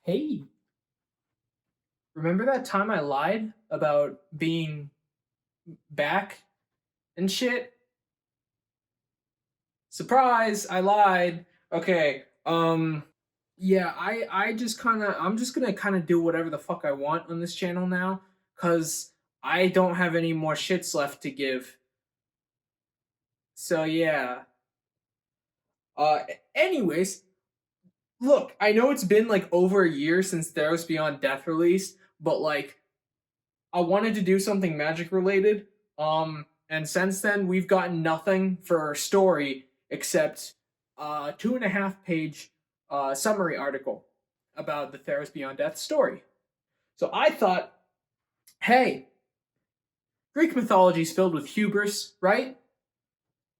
Hey, remember that time I lied about being back and shit? Surprise, I lied. Okay, yeah, I just I'm just gonna kind of do whatever the fuck I want on this channel now, cuz I don't have any more shits left to give. So yeah. Uh anyways, look, I know it's been like over a year since Theros Beyond Death released, but like I wanted to do something magic related. And since then we've gotten nothing for our story except a 2.5 page summary article about the Theros Beyond Death story. So I thought, hey, Greek mythology is filled with hubris, right?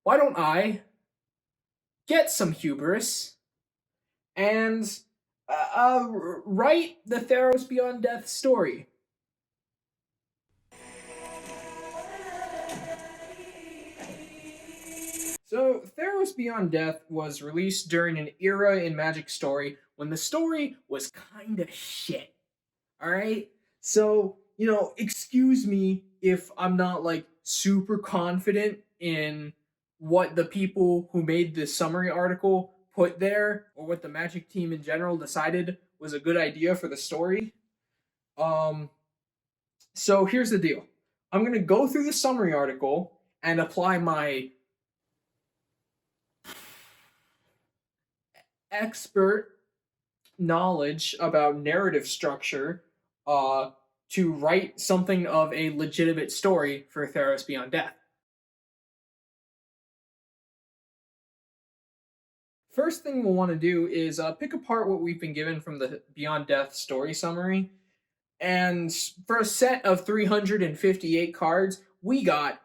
Why don't I get some hubris and write the Theros Beyond Death story? So, Theros Beyond Death was released during an era in Magic Story when the story was kind of shit. Alright? So, excuse me if I'm not like super confident in what the people who made this summary article put there or what the Magic team in general decided was a good idea for the story. Um, so here's the deal. I'm going to go through the summary article and apply my expert knowledge about narrative structure uh, to write something of a legitimate story for Theros Beyond Death. First thing we'll want to do is pick apart what we've been given from the Beyond Death story summary. And for a set of 358 cards, we got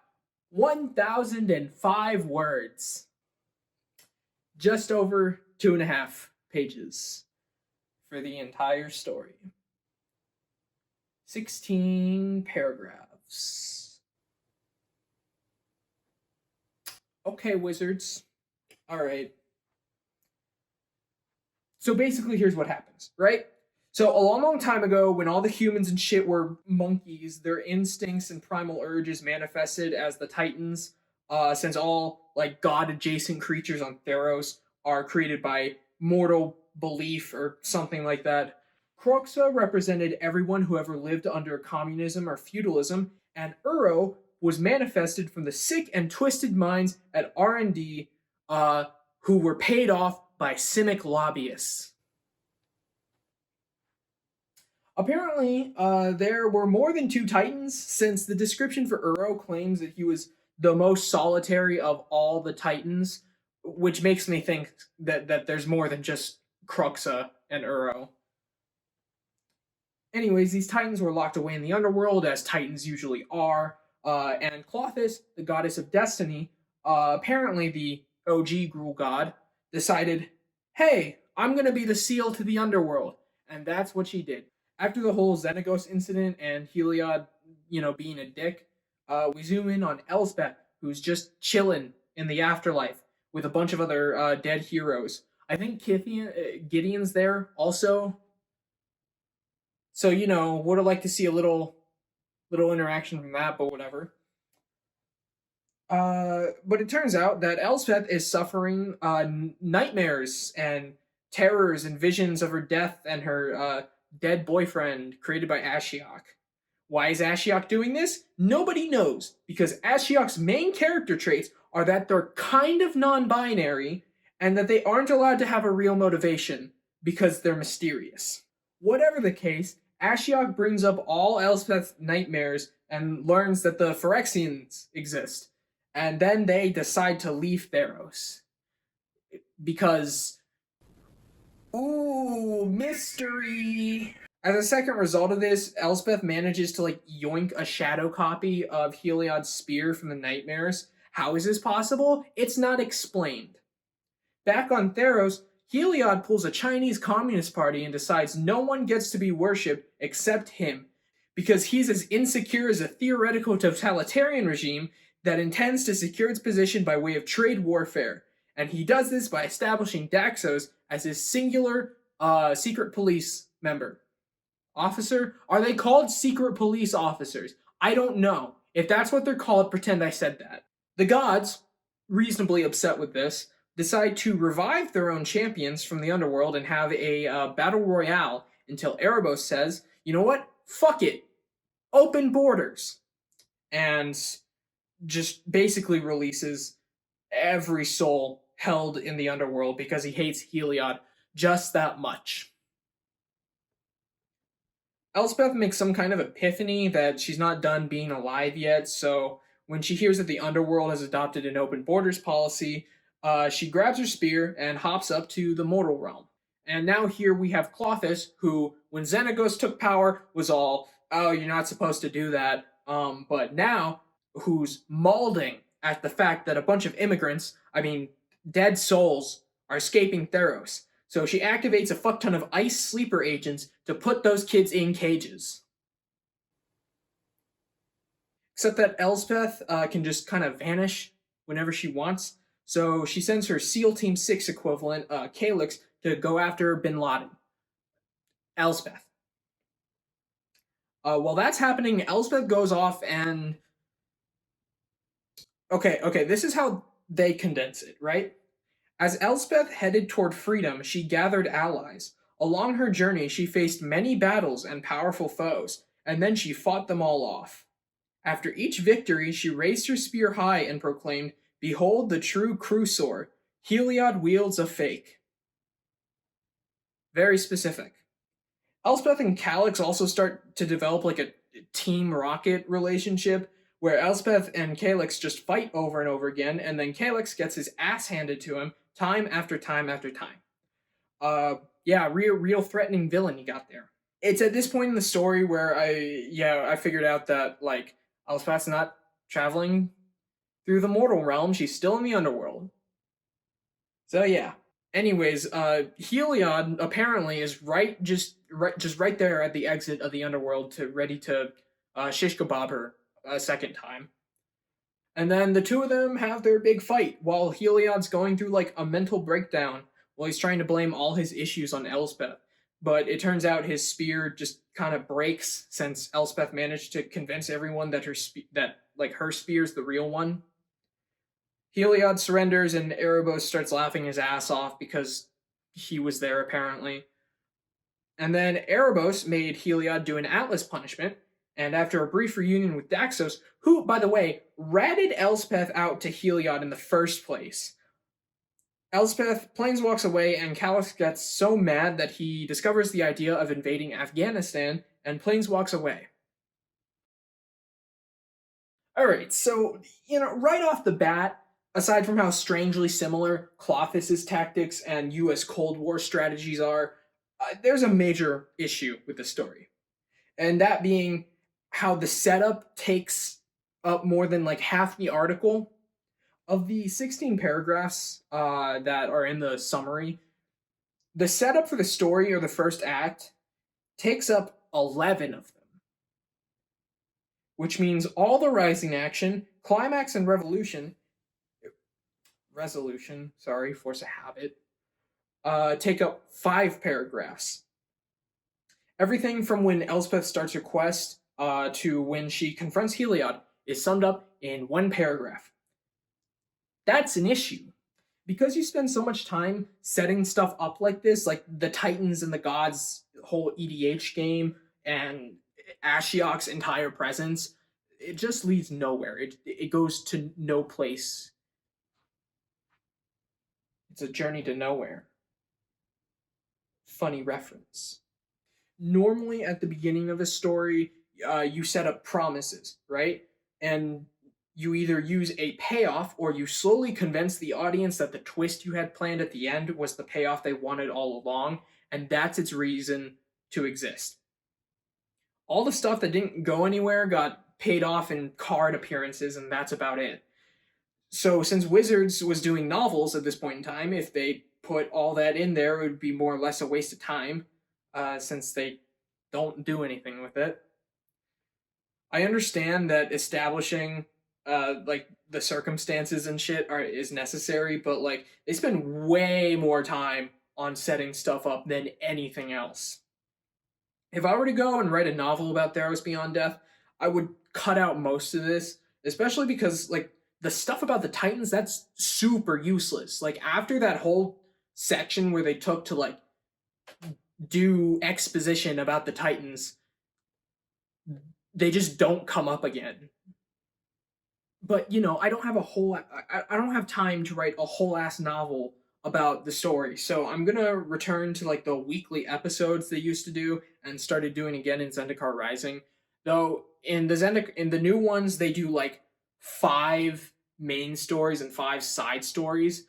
1,005 words. Just over 2.5 pages for the entire story. 16 paragraphs. Okay, wizards. Alright. So basically, here's what happens, right? So a long, long time ago, when all the humans and shit were monkeys, their instincts and primal urges manifested as the Titans, since all like god-adjacent creatures on Theros are created by mortal belief or something like that. Kroxa represented everyone who ever lived under communism or feudalism, and Uro was manifested from the sick and twisted minds at R&D who were paid off by Simic lobbyists. Apparently, there were more than two Titans, since the description for Uro claims that he was the most solitary of all the Titans, which makes me think that there's more than just Cruxa and Uro. Anyways, these Titans were locked away in the underworld, as Titans usually are, and Clothis, the goddess of destiny, apparently the OG Gruul god, decided, hey, I'm gonna be the seal to the underworld, and that's what she did. After the whole Xenagos incident and Heliod, being a dick, we zoom in on Elspeth, who's just chilling in the afterlife with a bunch of other dead heroes. I think Gideon's there also. So would have liked to see a little interaction from that, but whatever. But it turns out that Elspeth is suffering nightmares and terrors and visions of her death and her dead boyfriend created by Ashiok. Why is Ashiok doing this? Nobody knows, because Ashiok's main character traits are that they're kind of non-binary and that they aren't allowed to have a real motivation because they're mysterious. Whatever the case, Ashiok brings up all Elspeth's nightmares and learns that the Phyrexians exist. And then they decide to leave Theros. Because, ooh, mystery! As a second result of this, Elspeth manages to yoink a shadow copy of Heliod's spear from the nightmares. How is this possible? It's not explained. Back on Theros, Heliod pulls a Chinese Communist Party and decides no one gets to be worshipped except him, because he's as insecure as a theoretical totalitarian regime that intends to secure its position by way of trade warfare. And he does this by establishing Daxos as his singular secret police member. Officer? Are they called secret police officers? I don't know. If that's what they're called, pretend I said that. The gods, reasonably upset with this, decide to revive their own champions from the underworld and have a battle royale until Erebos says, you know what? Fuck it. Open borders. And just basically releases every soul held in the underworld because he hates Heliod just that much. Elspeth makes some kind of epiphany that she's not done being alive yet, so when she hears that the underworld has adopted an open borders policy, she grabs her spear and hops up to the mortal realm. And now here we have Clothis, who, when Xenagos took power, was all, oh, you're not supposed to do that. But now, who's mauling at the fact that a bunch of immigrants, I mean, dead souls, are escaping Theros. So she activates a fuck ton of ice sleeper agents to put those kids in cages. Except that Elspeth can just kind of vanish whenever she wants. So she sends her SEAL Team 6 equivalent, Calyx, to go after Bin Laden. Elspeth. While that's happening, Elspeth goes off and. Okay, this is how they condense it, right? As Elspeth headed toward freedom, she gathered allies. Along her journey, she faced many battles and powerful foes, and then she fought them all off. After each victory, she raised her spear high and proclaimed, Behold the true Crusaor. Heliod wields a fake. Very specific. Elspeth and Calyx also start to develop like a Team Rocket relationship where Elspeth and Calyx just fight over and over again, and then Calyx gets his ass handed to him time after time after time. Yeah, real threatening villain you got there. It's at this point in the story where I figured out that like Elspeth's not traveling through the mortal realm; she's still in the underworld. So yeah. Anyways, Heliod apparently is just right there at the exit of the underworld, ready to shish kebab her a second time. And then the two of them have their big fight while Heliod's going through like a mental breakdown while he's trying to blame all his issues on Elspeth. But it turns out his spear just kind of breaks since Elspeth managed to convince everyone that her spear's the real one. Heliod surrenders and Erebos starts laughing his ass off because he was there apparently. And then Erebos made Heliod do an Atlas punishment, and after a brief reunion with Daxos, who, by the way, ratted Elspeth out to Heliod in the first place. Elspeth planeswalks away, and Calyx gets so mad that he discovers the idea of invading Afghanistan and planeswalks away. Alright, so, right off the bat, aside from how strangely similar Clothis's tactics and US Cold War strategies are, there's a major issue with the story. And that being how the setup takes up more than like half the article. Of the 16 paragraphs that are in the summary, the setup for the story or the first act takes up 11 of them. Which means all the rising action, climax, and resolution, force a habit, take up 5 paragraphs. Everything from when Elspeth starts her quest to when she confronts Heliod is summed up in 1 paragraph. That's an issue. Because you spend so much time setting stuff up like this, like the Titans and the Gods whole EDH game and Ashiok's entire presence, it just leads nowhere. It goes to no place. It's a journey to nowhere. Funny reference. Normally at the beginning of a story, you set up promises, right? And you either use a payoff or you slowly convince the audience that the twist you had planned at the end was the payoff they wanted all along, and that's its reason to exist. All the stuff that didn't go anywhere got paid off in card appearances, and that's about it. So since Wizards was doing novels at this point in time, if they put all that in there, it would be more or less a waste of time, since they don't do anything with it. I understand that establishing like the circumstances and shit is necessary, but like they spend way more time on setting stuff up than anything else. If I were to go and write a novel about Theros Beyond Death, I would cut out most of this, especially because like the stuff about the Titans, that's super useless. Like after that whole section where they took to like do exposition about the Titans, they just don't come up again. But you know, I don't have a whole I don't have time to write a whole ass novel about the story. So I'm gonna return to like the weekly episodes they used to do and started doing again in Zendikar Rising. Though in the new ones they do like 5 main stories and 5 side stories.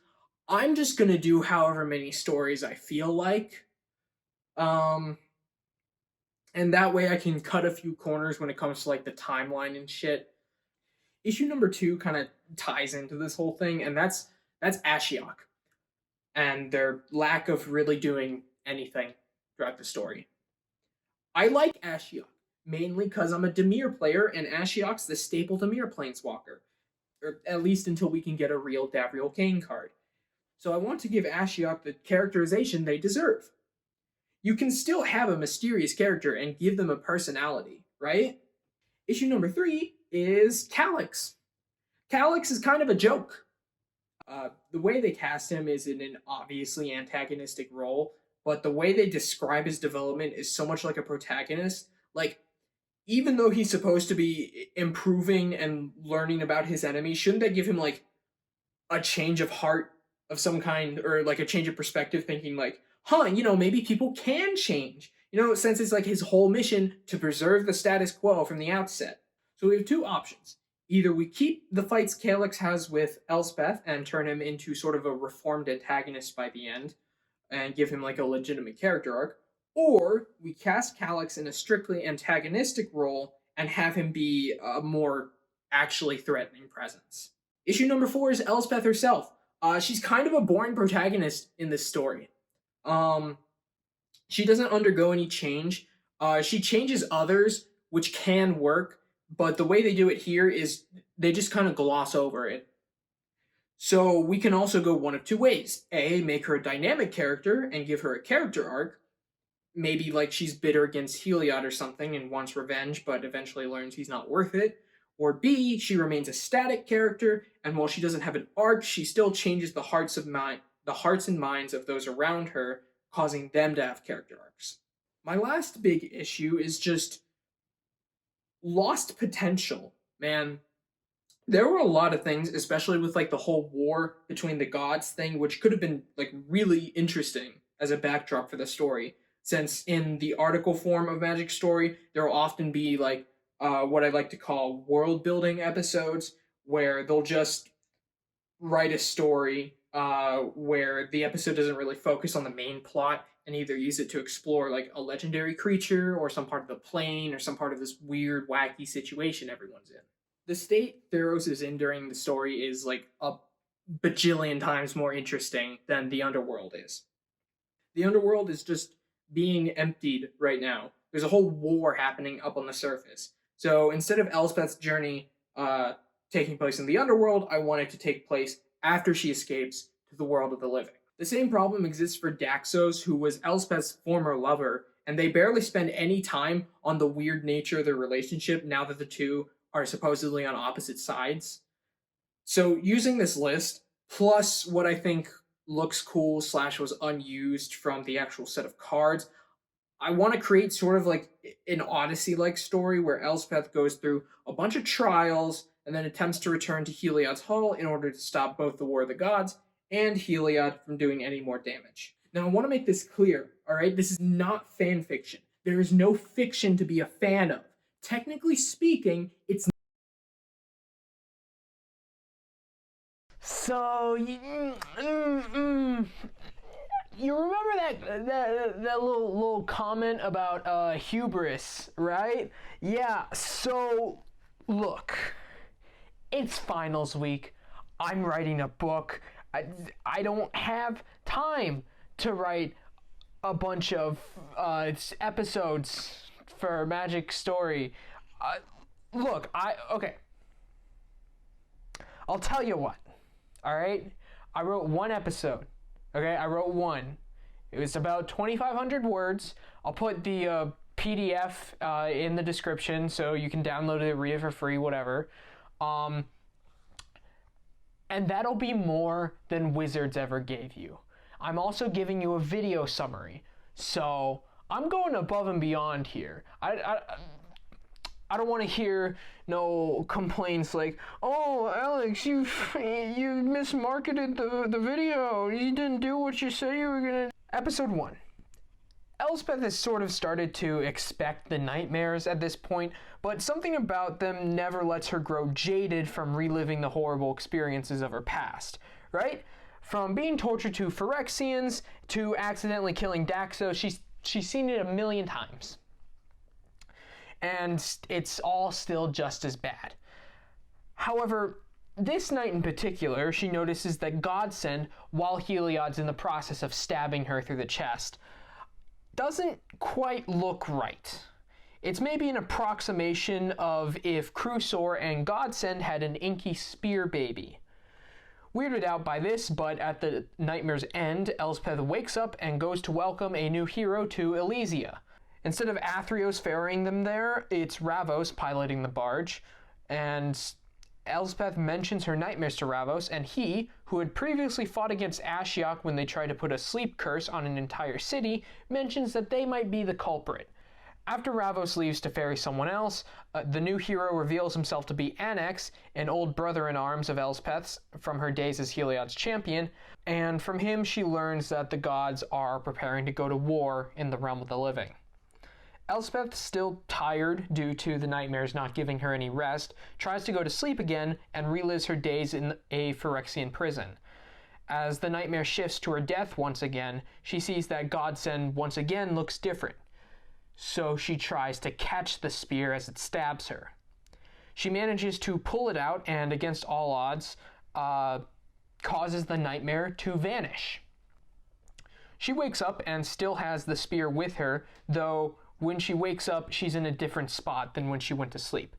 I'm just gonna do however many stories I feel like. Um and that way I can cut a few corners when it comes to like the timeline and shit. Issue number 2 kind of ties into this whole thing, and that's Ashiok and their lack of really doing anything throughout the story. I like Ashiok mainly because I'm a Dimir player, and Ashiok's the staple Dimir planeswalker, or at least until we can get a real Davriel Kane card. So I want to give Ashiok the characterization they deserve. You can still have a mysterious character and give them a personality, right? Issue number 3 is Calyx. Calyx is kind of a joke. The way they cast him is in an obviously antagonistic role, but the way they describe his development is so much like a protagonist. Like, even though he's supposed to be improving and learning about his enemy, shouldn't they give him like a change of heart of some kind, or like a change of perspective, thinking like, huh, you know, maybe people can change. You know, since it's like his whole mission to preserve the status quo from the outset. So we have 2 options. Either we keep the fights Calyx has with Elspeth and turn him into sort of a reformed antagonist by the end and give him like a legitimate character arc, or we cast Calyx in a strictly antagonistic role and have him be a more actually threatening presence. Issue number 4 is Elspeth herself. She's kind of a boring protagonist in this story. Um, she doesn't undergo any change. She changes others, which can work, but the way they do it here is they just kind of gloss over it. So we can also go one of 2 ways. A, make her a dynamic character and give her a character arc. Maybe like she's bitter against Heliod or something and wants revenge, but eventually learns he's not worth it. Or B, she remains a static character, and while she doesn't have an arc, she still changes the hearts and minds of those around her, causing them to have character arcs. My last big issue is just lost potential. Man, there were a lot of things, especially with like the whole war between the gods thing, which could have been like really interesting as a backdrop for the story. Since in the article form of Magic Story, there will often be like what I like to call world building episodes, where they'll just write a story where the episode doesn't really focus on the main plot and either use it to explore like a legendary creature or some part of the plane or some part of this weird, wacky situation everyone's in. The state Theros is in during the story is like a bajillion times more interesting than the underworld is. The underworld is just being emptied right now. There's a whole war happening up on the surface. So instead of Elspeth's journey taking place in the underworld, I want it to take place after she escapes to the world of the living. The same problem exists for Daxos, who was Elspeth's former lover, and they barely spend any time on the weird nature of their relationship now that the two are supposedly on opposite sides. So using this list, plus what I think looks cool slash was unused from the actual set of cards, I want to create sort of like an Odyssey-like story where Elspeth goes through a bunch of trials and then attempts to return to Heliod's Hall in order to stop both the War of the Gods and Heliod from doing any more damage. Now, I want to make this clear, all right? This is not fan fiction. There is no fiction to be a fan of. Technically speaking, it's so you remember that little comment about hubris, right? Yeah. So look, it's finals week. I'm writing a book. I don't have time to write a bunch of episodes for Magic Story. Look, okay. I'll tell you what. All right, I wrote 1 episode. Okay, I wrote 1. It was about 2,500 words. I'll put the PDF in the description, so you can download it, read it for free, whatever. And that'll be more than Wizards ever gave you. I'm also giving you a video summary, so I'm going above and beyond here. I don't want to hear no complaints like, "Oh, Alex, you mismarketed the video. You didn't do what you said you were gonna." Episode 1. Elspeth has sort of started to expect the nightmares at this point, but something about them never lets her grow jaded from reliving the horrible experiences of her past, right? From being tortured to Phyrexians to accidentally killing Daxos, she's seen it a million times. And it's all still just as bad. However, this night in particular, she notices that Godsend, while Heliod's in the process of stabbing her through the chest, doesn't quite look right. It's maybe an approximation of if Crusaor and Godsend had an inky spear baby. Weirded out by this, but at the nightmare's end, Elspeth wakes up and goes to welcome a new hero to Elysia. Instead of Athreos ferrying them there, it's Ravos piloting the barge, and Elspeth mentions her nightmares to Ravos, and he, who had previously fought against Ashiok when they tried to put a sleep curse on an entire city, mentions that they might be the culprit. After Ravos leaves to ferry someone else, the new hero reveals himself to be Annex, an old brother-in-arms of Elspeth's from her days as Heliod's champion, and from him she learns that the gods are preparing to go to war in the realm of the living. Elspeth, still tired due to the nightmares not giving her any rest, tries to go to sleep again and relives her days in a Phyrexian prison. As the nightmare shifts to her death once again, she sees that Godsend once again looks different. So she tries to catch the spear as it stabs her. She manages to pull it out and, against all odds, causes the nightmare to vanish. She wakes up and still has the spear with her, though when she wakes up, she's in a different spot than when she went to sleep.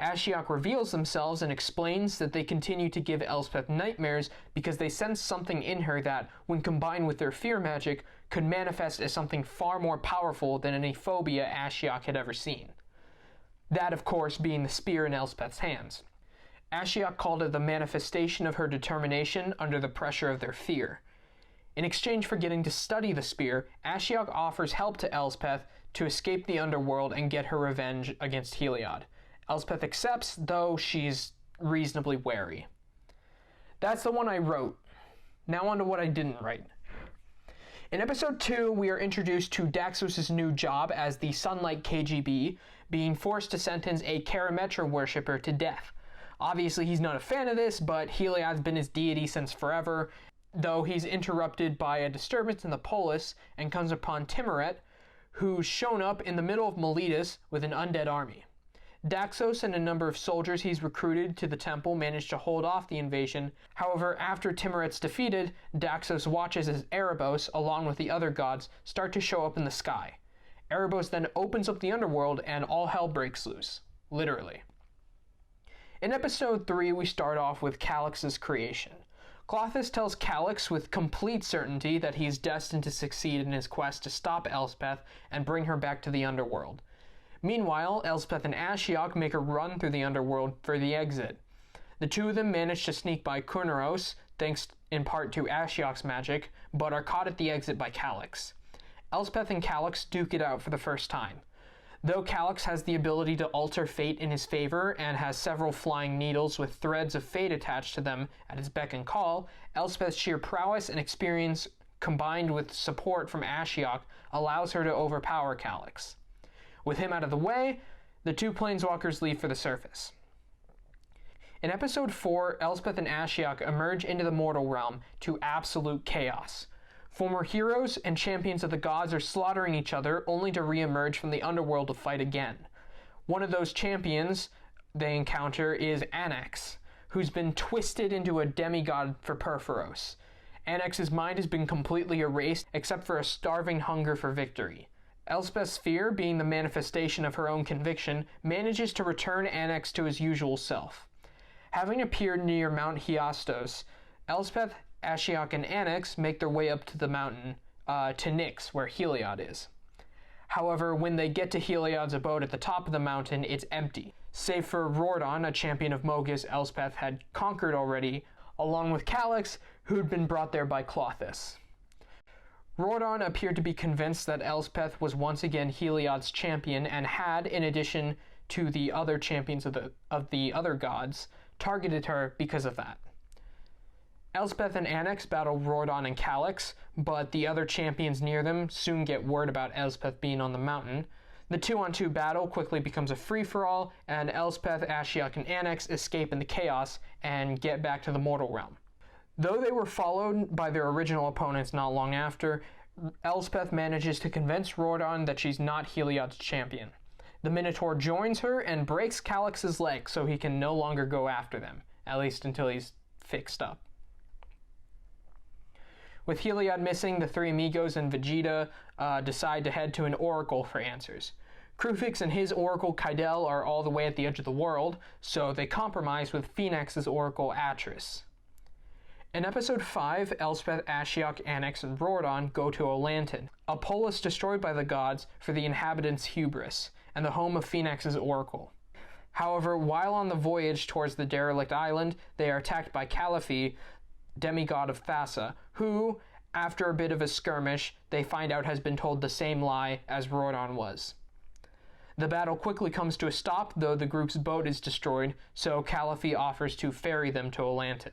Ashiok reveals themselves and explains that they continue to give Elspeth nightmares because they sense something in her that, when combined with their fear magic, could manifest as something far more powerful than any phobia Ashiok had ever seen. That, of course, being the spear in Elspeth's hands. Ashiok called it the manifestation of her determination under the pressure of their fear. In exchange for getting to study the spear, Ashiok offers help to Elspeth to escape the underworld and get her revenge against Heliod. Elspeth accepts, though she's reasonably wary. That's the one I wrote. Now on to what I didn't write. In episode 2, we are introduced to Daxos' new job as the Sunlight KGB, being forced to sentence a Karametra worshipper to death. Obviously he's not a fan of this, but Heliod's been his deity since forever, though he's interrupted by a disturbance in the polis and comes upon Timoret, who's shown up in the middle of Miletus with an undead army. Daxos and a number of soldiers he's recruited to the temple manage to hold off the invasion. However, after Timoret's defeated, Daxos watches as Erebos, along with the other gods, start to show up in the sky. Erebos then opens up the underworld and all hell breaks loose. Literally. In episode 3, we start off with Calix's creation. Klothys tells Calix with complete certainty that he is destined to succeed in his quest to stop Elspeth and bring her back to the underworld. Meanwhile, Elspeth and Ashiok make a run through the underworld for the exit. The two of them manage to sneak by Kurneros, thanks in part to Ashiok's magic, but are caught at the exit by Calix. Elspeth and Calix duke it out for the first time. Though Calix has the ability to alter fate in his favor and has several flying needles with threads of fate attached to them at his beck and call, Elspeth's sheer prowess and experience combined with support from Ashiok allows her to overpower Calix. With him out of the way, the two planeswalkers leave for the surface. In episode 4, Elspeth and Ashiok emerge into the mortal realm to absolute chaos. Former heroes and champions of the gods are slaughtering each other only to re-emerge from the underworld to fight again. One of those champions they encounter is Annex, who's been twisted into a demigod for Purphoros. Annex's mind has been completely erased except for a starving hunger for victory. Elspeth's fear, being the manifestation of her own conviction, manages to return Annex to his usual self. Having appeared near Mount Hyastos, Elspeth, Ashiok, and Annex make their way up to the mountain, to Nyx, where Heliod is. However, when they get to Heliod's abode at the top of the mountain, it's empty, save for Rordon, a champion of Mogus Elspeth had conquered already, along with Calix, who'd been brought there by Klothys. Rordon appeared to be convinced that Elspeth was once again Heliod's champion and had, in addition to the other champions of the other gods, targeted her because of that. Elspeth and Annex battle Rordon and Calix, but the other champions near them soon get word about Elspeth being on the mountain. The 2-on-2 battle quickly becomes a free-for-all, and Elspeth, Ashiok, and Annex escape in the chaos and get back to the mortal realm. Though they were followed by their original opponents not long after, Elspeth manages to convince Rordon that she's not Heliod's champion. The Minotaur joins her and breaks Calix's leg so he can no longer go after them, at least until he's fixed up. With Heliod missing, the three amigos and Vegeta decide to head to an oracle for answers. Krufix and his oracle Kydel are all the way at the edge of the world, so they compromise with Phoenix's oracle Atris. In episode 5, Elspeth, Ashiok, Annex, and Rordon go to Olanton, a polis destroyed by the gods for the inhabitants' hubris, and the home of Phoenix's oracle. However, while on the voyage towards the derelict island, they are attacked by Calliphy, demigod of Thassa, who, after a bit of a skirmish, they find out has been told the same lie as Rordon was. The battle quickly comes to a stop, though the group's boat is destroyed, so Calliphy offers to ferry them to Olanton.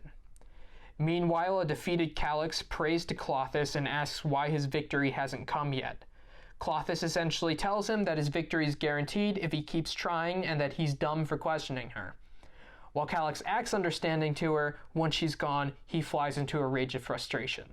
Meanwhile, a defeated Calix prays to Klothys and asks why his victory hasn't come yet. Klothys essentially tells him that his victory is guaranteed if he keeps trying and that he's dumb for questioning her. While Calix acts understanding to her, once she's gone, he flies into a rage of frustration.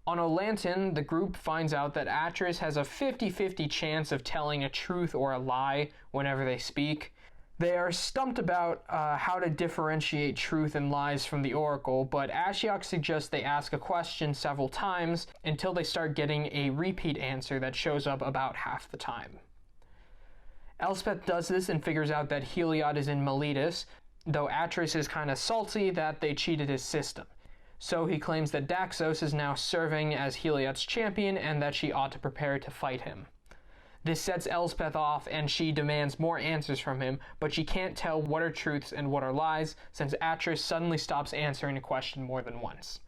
On Olanton, the group finds out that Atris has a 50-50 chance of telling a truth or a lie whenever they speak. They are stumped about how to differentiate truth and lies from the oracle, but Ashiok suggests they ask a question several times until they start getting a repeat answer that shows up about half the time. Elspeth does this and figures out that Heliod is in Miletus, though Atris is kind of salty that they cheated his system. So he claims that Daxos is now serving as Heliod's champion and that she ought to prepare to fight him. This sets Elspeth off and she demands more answers from him, but she can't tell what are truths and what are lies since Atris suddenly stops answering a question more than once.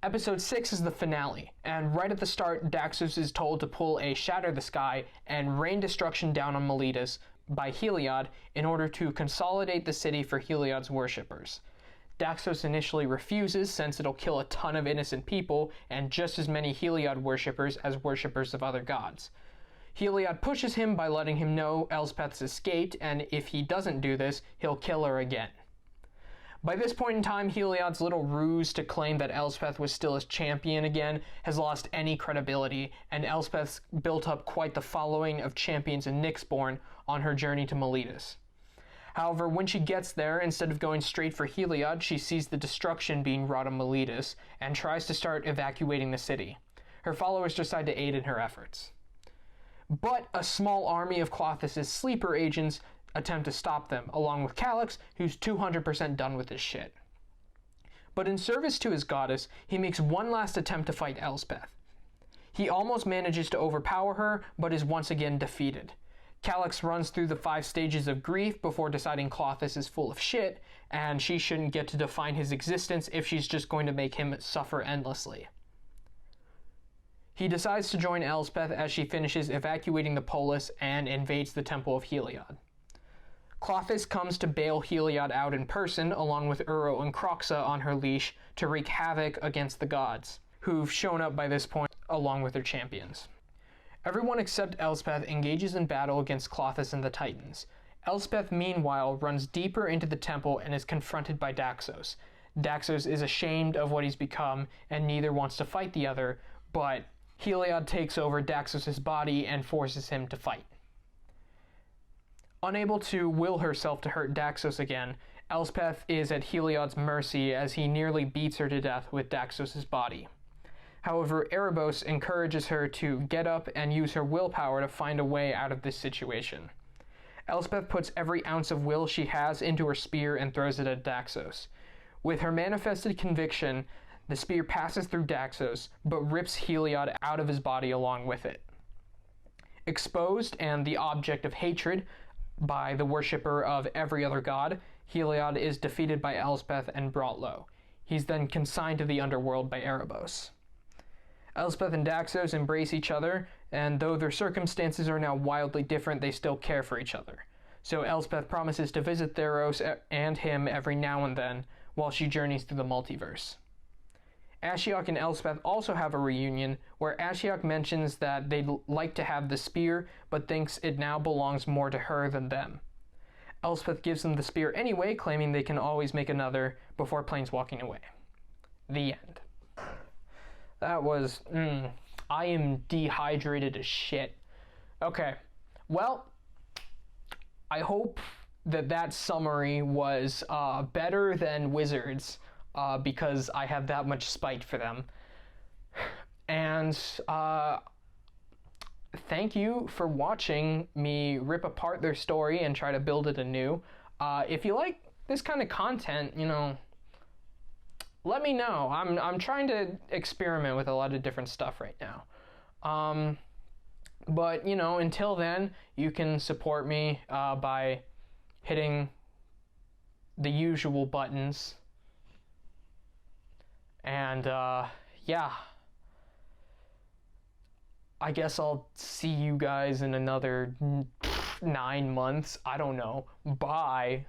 Episode 6 is the finale, and right at the start, Daxos is told to pull a Shatter the Sky and rain destruction down on Miletus by Heliod in order to consolidate the city for Heliod's worshippers. Daxos initially refuses since it'll kill a ton of innocent people and just as many Heliod worshippers as worshippers of other gods. Heliod pushes him by letting him know Elspeth's escaped, and if he doesn't do this, he'll kill her again. By this point in time, Heliod's little ruse to claim that Elspeth was still his champion again has lost any credibility, and Elspeth's built up quite the following of champions in Nyxborn on her journey to Miletus. However, when she gets there, instead of going straight for Heliod, she sees the destruction being wrought on Miletus and tries to start evacuating the city. Her followers decide to aid in her efforts. But a small army of Klothys' sleeper agents attempt to stop them, along with Calix, who's 200% done with his shit. But in service to his goddess, he makes one last attempt to fight Elspeth. He almost manages to overpower her, but is once again defeated. Calix runs through the 5 stages of grief before deciding Klothys is full of shit, and she shouldn't get to define his existence if she's just going to make him suffer endlessly. He decides to join Elspeth as she finishes evacuating the polis and invades the Temple of Heliod. Klothys comes to bail Heliod out in person, along with Uro and Kroxa on her leash, to wreak havoc against the gods, who've shown up by this point along with their champions. Everyone except Elspeth engages in battle against Klothys and the Titans. Elspeth, meanwhile, runs deeper into the temple and is confronted by Daxos. Daxos is ashamed of what he's become, and neither wants to fight the other, but Heliod takes over Daxos' body and forces him to fight. Unable to will herself to hurt Daxos again, Elspeth is at Heliod's mercy as he nearly beats her to death with Daxos' body. However, Erebos encourages her to get up and use her willpower to find a way out of this situation. Elspeth puts every ounce of will she has into her spear and throws it at Daxos. With her manifested conviction The spear passes through Daxos, but rips Heliod out of his body along with it. Exposed and the object of hatred by the worshipper of every other god, Heliod is defeated by Elspeth and brought low. He's then consigned to the underworld by Erebos. Elspeth and Daxos embrace each other, and though their circumstances are now wildly different, they still care for each other. So Elspeth promises to visit Theros and him every now and then while she journeys through the multiverse. Ashiok and Elspeth also have a reunion where Ashiok mentions that they'd like to have the spear, but thinks it now belongs more to her than them. Elspeth gives them the spear anyway, claiming they can always make another before planeswalking away. The end. That was, I am dehydrated as shit. Okay, well, I hope that summary was better than Wizards, because I have that much spite for them. And thank you for watching me rip apart their story and try to build it anew. If you like this kind of content, let me know. I'm trying to experiment with a lot of different stuff right now. But, until then, you can support me by hitting the usual buttons. And, yeah. I guess I'll see you guys in another 9 months. I don't know. Bye.